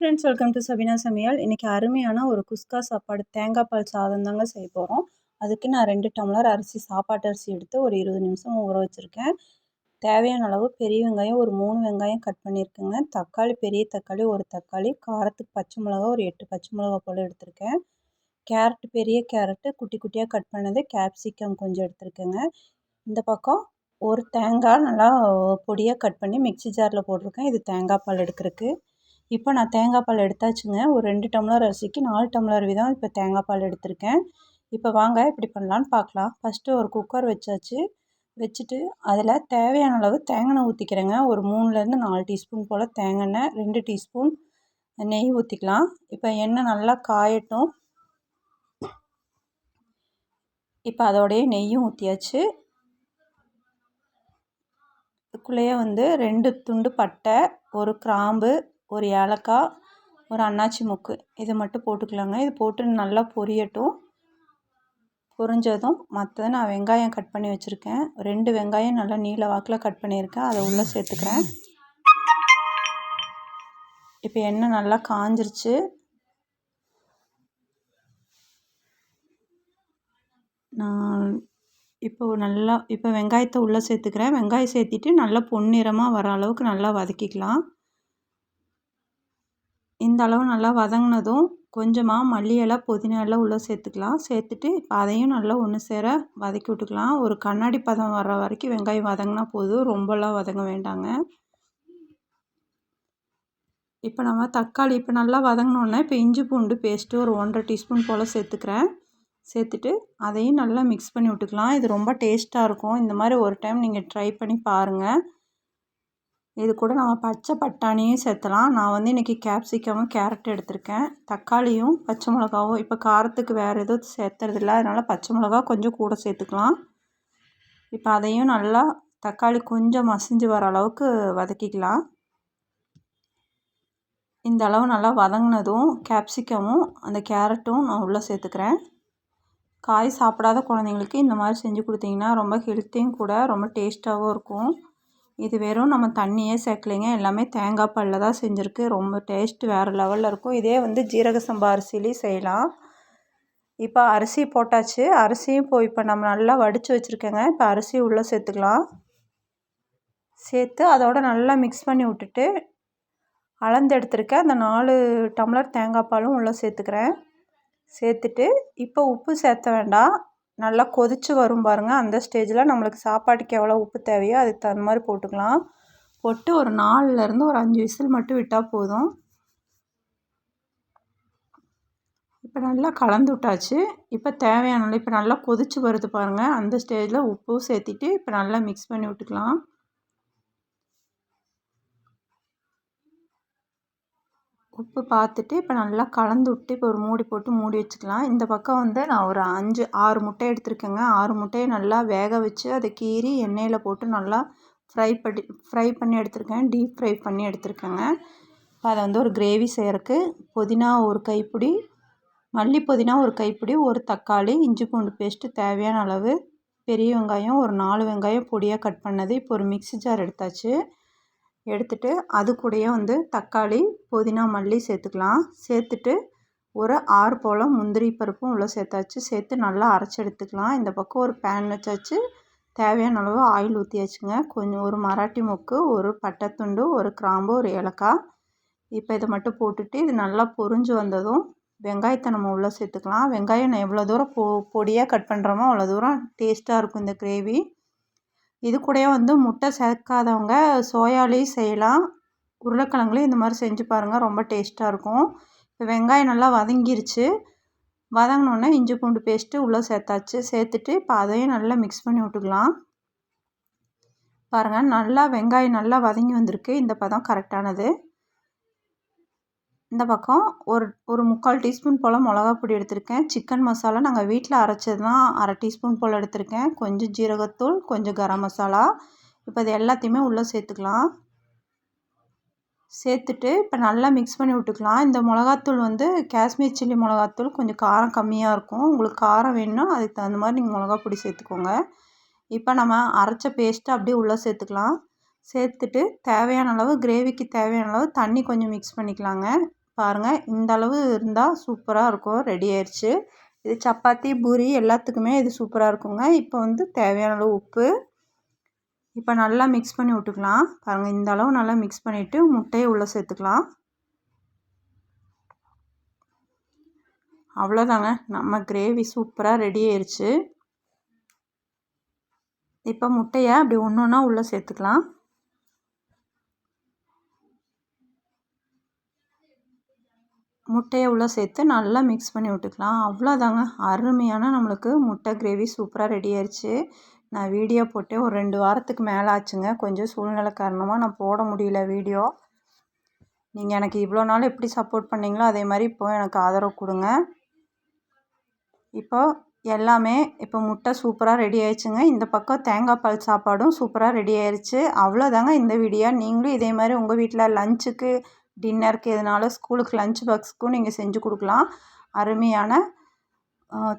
Friends, welcome to Sabina சமையல். இன்றைக்கி அருமையான ஒரு குஸ்கா சாப்பாடு தேங்காய் பால் சாதம் தாங்க செய்ய போகிறோம். அதுக்கு நான் 2 டம்ளர் அரிசி சாப்பாட்டு அரிசி எடுத்து ஒரு 20 நிமிஷம் ஊற வச்சுருக்கேன். தேவையான அளவு பெரிய வெங்காயம் ஒரு 3 வெங்காயம் கட் பண்ணியிருக்கேங்க. தக்காளி, பெரிய தக்காளி 1 தக்காளி, காரத்துக்கு பச்சை மிளகா ஒரு 8 பச்சை மிளகா போல் எடுத்திருக்கேன். கேரட், பெரிய கேரட்டு குட்டி குட்டியாக கட் பண்ணது, கேப்சிகம் கொஞ்சம் எடுத்திருக்கேங்க. இந்த பக்கம் ஒரு தேங்காய் நல்லா பொடியாக கட் பண்ணி மிக்ஸி ஜாரில் போட்டிருக்கேன். இது தேங்காய் பால் எடுக்கிறதுக்கு. இப்போ நான் தேங்காய் பால் எடுத்தாச்சுங்க. ஒரு 2 டம்ளர் அரிசிக்கு 4 டம்ளர் வீதம் இப்போ தேங்காய் பால் எடுத்திருக்கேன். இப்போ வாங்க எப்படி பண்ணலான்னு பார்க்கலாம். ஃபஸ்ட்டு ஒரு குக்கர் வச்சாச்சு. வச்சுட்டு அதில் தேவையான அளவு தேங்காய் எண்ணெய் ஊற்றிக்கிறேங்க. ஒரு 3லேருந்து 4 டீஸ்பூன் போல் தேங்காய் எண்ணெய், 2 டீஸ்பூன் நெய் ஊற்றிக்கலாம். இப்போ எண்ணெய் நல்லா காயட்டும். இப்போ அதோடைய நெய்யும் ஊற்றியாச்சு. இதுக்குள்ளேயே 2 துண்டு பட்டை, ஒரு கிராம்பு, ஒரு ஏலக்காய், ஒரு அன்னாச்சி மொக்கு இதை மட்டும் போட்டுக்கலாங்க. இது போட்டு நல்லா பொரியட்டும். பொரிஞ்சதும் மற்றதை நான் வெங்காயம் கட் பண்ணி வச்சுருக்கேன். 2 வெங்காயம் நல்லா நீல வாக்கில் கட் பண்ணியிருக்கேன். அதை உள்ளே சேர்த்துக்கிறேன். இப்போ எண்ணெய் நல்லா காஞ்சிருச்சு. நான் இப்போ வெங்காயத்தை உள்ளே சேர்த்துக்கிறேன். வெங்காயம் சேர்த்திட்டு நல்லா பொன்னிறமாக வர அளவுக்கு நல்லா வதக்கிக்கலாம். இந்த அளவு நல்லா வதங்கினதும் கொஞ்சமாக மல்லி இலை, புதினா இலை உள்ளே சேர்த்துக்கலாம். சேர்த்துட்டு இப்போ அதையும் நல்லா ஒன்று சேர வதக்கி விட்டுக்கலாம். ஒரு கண்ணாடி பதம் வர்ற வரைக்கும் வெங்காயம் வதங்கினா போதும், ரொம்பலாம் வதங்க வேண்டாங்க. இப்போ நம்ம தக்காளி இப்போ நல்லா வதங்கினோன்னே இப்போ இஞ்சி பூண்டு பேஸ்ட்டு ஒரு 1½ டீஸ்பூன் போல் சேர்த்துக்கிறேன். சேர்த்துட்டு அதையும் நல்லா மிக்ஸ் பண்ணி விட்டுக்கலாம். இது ரொம்ப டேஸ்ட்டாக இருக்கும். இந்த மாதிரி ஒரு டைம் நீங்கள் ட்ரை பண்ணி பாருங்கள். இது கூட நம்ம பச்சை பட்டாணியும் சேர்த்தலாம். நான் இன்றைக்கி கேப்சிகமும் கேரட் எடுத்திருக்கேன். தக்காளியும் பச்சை மிளகாவும் இப்போ காரத்துக்கு வேறு எதுவும் சேர்த்துறதில்ல, அதனால் பச்சை மிளகா கொஞ்சம் கூட சேர்த்துக்கலாம். இப்போ அதையும் நல்லா தக்காளி கொஞ்சம் மசிஞ்சு வர அளவுக்கு வதக்கிக்கலாம். இந்த அளவு நல்லா வதங்கினதும் கேப்சிகமும் அந்த கேரட்டும் நான் உள்ளே சேர்த்துக்கிறேன். காய் சாப்பிடாத குழந்தைங்களுக்கு இந்த மாதிரி செஞ்சு கொடுத்தீங்கன்னா ரொம்ப ஹெல்த்தியும் கூட, ரொம்ப டேஸ்ட்டாகவும் இருக்கும். இது வெறும் நம்ம தண்ணியே சேர்க்கலைங்க, எல்லாமே தேங்காய் பாலில் தான் செஞ்சுருக்கு. ரொம்ப டேஸ்ட் வேறு லெவலில் இருக்கும். இதே ஜீரக சம்பா அரிசிலையும் செய்யலாம். இப்போ அரிசி போட்டாச்சு. அரிசியும் இப்போ நம்ம நல்லா வடித்து வச்சுருக்கேங்க. இப்போ அரிசி உள்ளே சேர்த்துக்கலாம். சேர்த்து அதோட நல்லா மிக்ஸ் பண்ணி விட்டுட்டு அளந்து எடுத்துருக்கேன் அந்த 4 டம்ளர் தேங்காய் பாலும் உள்ளே சேர்த்துக்கிறேன். சேர்த்துட்டு இப்போ உப்பு சேர்த்த வேண்டாம். நல்லா கொதித்து வரும் பாருங்கள். அந்த ஸ்டேஜில் நம்மளுக்கு சாப்பாட்டுக்கு எவ்வளோ உப்பு தேவையோ அதுக்கு தகுந்த மாதிரி போட்டுக்கலாம். போட்டு ஒரு 4லேருந்து ஒரு 5 விசில் மட்டும் விட்டால் போதும். இப்போ நல்லா கலந்து விட்டாச்சு. இப்போ தேவையான இப்போ நல்லா கொதித்து வருது பாருங்கள். அந்த ஸ்டேஜில் உப்பும் சேர்த்திட்டு இப்போ நல்லா மிக்ஸ் பண்ணி விட்டுக்கலாம். உப்பு பார்த்துட்டு இப்போ நல்லா கலந்து விட்டு இப்போ ஒரு மூடி போட்டு மூடி வச்சுக்கலாம். இந்த பக்கம் நான் ஒரு 6 முட்டை எடுத்திருக்கேங்க. 6 முட்டையை நல்லா வேக வச்சு அதை கீறி எண்ணெயில் போட்டு நல்லா ஃப்ரை பண்ணி எடுத்திருக்கேன். டீப் ஃப்ரை பண்ணி எடுத்திருக்கேங்க. இப்போ அதை ஒரு கிரேவி செய்கிறதுக்கு புதினா ஒரு கைப்பிடி, மல்லி புதினா ஒரு கைப்பிடி, ஒரு தக்காளி, இஞ்சி பூண்டு பேஸ்ட்டு தேவையான அளவு, பெரிய வெங்காயம் ஒரு 4 வெங்காயம் பொடியாக கட் பண்ணது. இப்போ ஒரு மிக்ஸி ஜார் எடுத்தாச்சு. எடுத்துட்டு அது கூடயே தக்காளி, புதினா, மல்லி சேர்த்துக்கலாம். சேர்த்துட்டு ஒரு 6 போல் முந்திரி பருப்பும் உள்ளே சேர்த்தாச்சு. சேர்த்து நல்லா அரைச்சி எடுத்துக்கலாம். இந்த பக்கம் ஒரு பேன் வச்சாச்சு. தேவையான அளவு ஆயில் ஊற்றியாச்சுங்க. கொஞ்சம் ஒரு மராட்டி மொக்கு, ஒரு பட்டைத்துண்டு, ஒரு கிராம்பு, ஒரு ஏலக்காய். இப்போ இதை மட்டும் போட்டுட்டு இது நல்லா பொரிஞ்சு வந்ததும் வெங்காயத்தை நம்ம உள்ளே சேர்த்துக்கலாம். வெங்காயம் நான் எவ்வளோ தூரம் பொடியாக கட் பண்ணுறோமோ அவ்வளோ தூரம் டேஸ்ட்டாக இருக்கும் இந்த கிரேவி. இது கூடயே முட்டை சேர்க்காதவங்க சோயாலையும் செய்யலாம். உருளைக்கிழங்குலையும் இந்த மாதிரி செஞ்சு பாருங்கள், ரொம்ப டேஸ்ட்டாக இருக்கும். இப்போ வெங்காயம் நல்லா வதங்கிருச்சு. வதங்கினோன்னே இஞ்சி பூண்டு பேஸ்ட்டு உள்ளே சேர்த்தாச்சு. சேர்த்துட்டு இப்போ அதையும் நல்லா மிக்ஸ் பண்ணி விட்டுக்கலாம். பாருங்கள், நல்லா வெங்காயம் நல்லா வதங்கி வந்திருக்கு. இந்த பதம் கரெக்டானது. இந்த பக்கம் ஒரு 3/4 டீஸ்பூன் போல் மிளகா பொடி எடுத்திருக்கேன். சிக்கன் மசாலா நாங்கள் வீட்டில் அரைச்சது தான் 1/2 டீஸ்பூன் போல் எடுத்திருக்கேன். கொஞ்சம் ஜீரகத்தூள், கொஞ்சம் கரம் மசாலா. இப்போ இது எல்லாத்தையுமே உள்ளே சேர்த்துக்கலாம். சேர்த்துட்டு இப்போ நல்லா மிக்ஸ் பண்ணி விட்டுக்கலாம். இந்த மிளகாத்தூள் காஷ்மீர் சில்லி மிளகாத்தூள், கொஞ்சம் காரம் கம்மியாக இருக்கும். உங்களுக்கு காரம் வேணும்னா அதுக்கு தகுந்த மாதிரி நீங்கள் மிளகா பொடி சேர்த்துக்கோங்க. இப்போ நம்ம அரைச்ச பேஸ்ட்டை அப்படியே உள்ளே சேர்த்துக்கலாம். சேர்த்துட்டு தேவையான அளவு கிரேவிக்கு தேவையான அளவு தண்ணி கொஞ்சம் மிக்ஸ் பண்ணிக்கலாங்க. பாருங்கள், இந்த அளவு இருந்தால் சூப்பராக இருக்கும். ரெடி ஆயிடுச்சு. இது சப்பாத்தி, பூரி எல்லாத்துக்குமே இது சூப்பராக இருக்குங்க. இப்போ வந்து தேவையான அளவு உப்பு. இப்போ நல்லா மிக்ஸ் பண்ணி விட்டுக்கலாம். பாருங்கள், இந்த அளவு நல்லா மிக்ஸ் பண்ணிவிட்டு முட்டையை உள்ளே சேர்த்துக்கலாம். அவ்வளோதாங்க, நம்ம கிரேவி சூப்பராக ரெடி ஆயிடுச்சு. இப்போ முட்டையை அப்படி ஒன்று ஒன்றா உள்ளே சேர்த்துக்கலாம். முட்டையை உள்ளே சேர்த்து நல்லா மிக்ஸ் பண்ணி விட்டுக்கலாம். அவ்வளோதாங்க, அருமையான நம்மளுக்கு முட்டை கிரேவி சூப்பராக ரெடி ஆயிடுச்சு. நான் வீடியோ போட்டு ஒரு 2 வாரத்துக்கு மேலே ஆச்சுங்க. கொஞ்சம் சூழ்நிலை காரணமாக நான் போட முடியல வீடியோ. நீங்கள் எனக்கு இவ்வளோ நாள் எப்படி சப்போர்ட் பண்ணிங்களோ அதே மாதிரி இப்போது எனக்கு ஆதரவு கொடுங்க. எல்லாமே இப்போ முட்டை சூப்பராக ரெடி ஆயிடுச்சுங்க. இந்த பக்கம் தேங்காய் பால் சாப்பாடும் சூப்பராக ரெடி ஆயிடுச்சு. அவ்வளோதாங்க இந்த வீடியோ. நீங்களும் இதே மாதிரி உங்கள் வீட்டில் லஞ்சுக்கு, டின்னருக்கு எதுனாலும் ஸ்கூலுக்கு லஞ்ச் பாக்ஸுக்கும் நீங்கள் செஞ்சு கொடுக்கலாம். அருமையான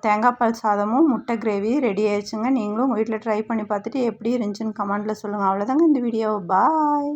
தேங்காய் பால் சாதமும் முட்டை கிரேவி ரெடி ஆயிடுச்சுங்க. நீங்களும் உங்கள் வீட்டில் ட்ரை பண்ணி பார்த்துட்டு எப்படி இருந்துச்சுன்னு கமெண்ட்டில் சொல்லுங்கள். அவ்வளோதாங்க இந்த வீடியோ. பாய்.